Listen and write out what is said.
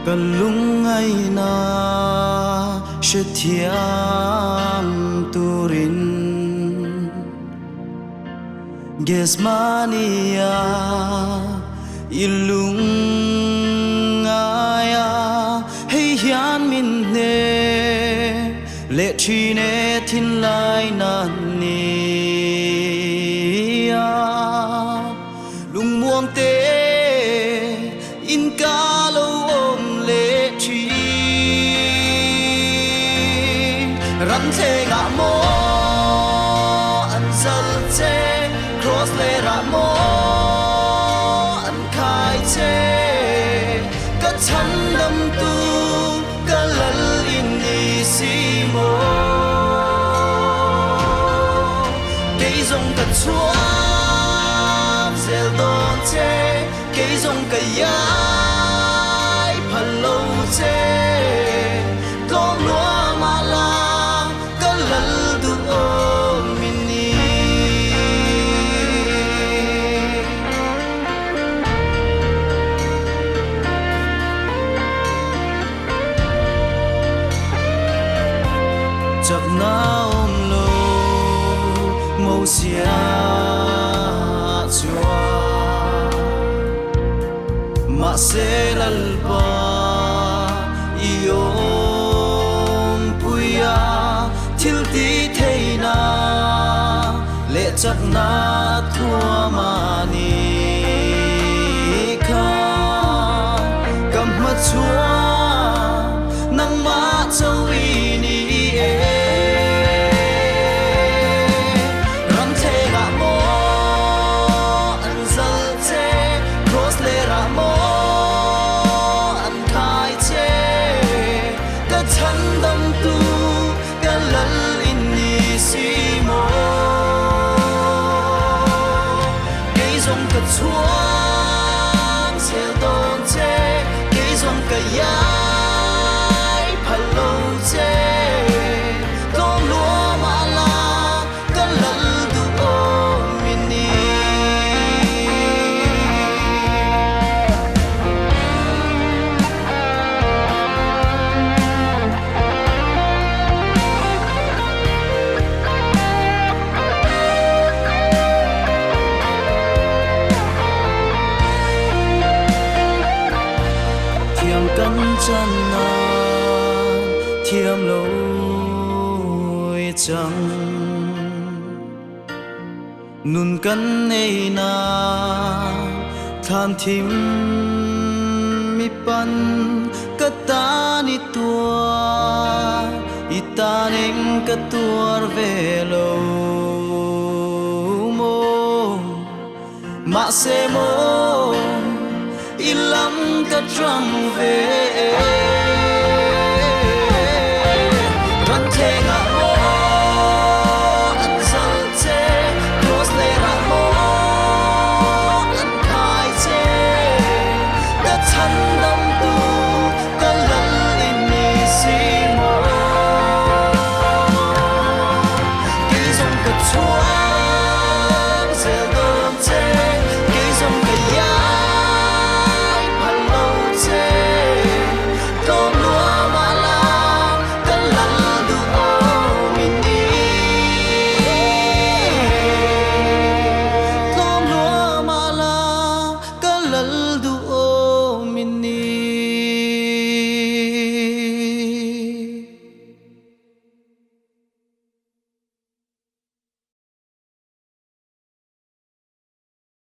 cả lung ngày na sẽ thiam turin Gesmania ilung aya hey hian min ne lệ chi ne thin lai nan ni lung muang te in ca lâu ôm lệ chi rắn thế ngã mô ăn zal che cross lệ ra mô ăn khai che cả chăm đâm tu cả lal in đi si mô cây rong cả chúa zel don che cây rong cả yai phan lâu che con lúa mà la cả lal du ôm mini chập na ôm lâu màu xia chua mà sẽ lalpa iom puya thil ti thei na lệ chặt na thua mà ni kha cầm mắt chúa nang ma châu y ni ram the ga mo an zal che cross le ra mo thân đâm tu cả lal in ni si mô cây rong cả chuang sel don che cây rong cả yai phan lâu che con lúa mà la cả lal du ôm mini cắn chân nan thiêm lối trắng nun cắn này na tham thím mi pan cả ta ni tua ita neng cả tua về lâu mô mà se mô ilam ka trăng về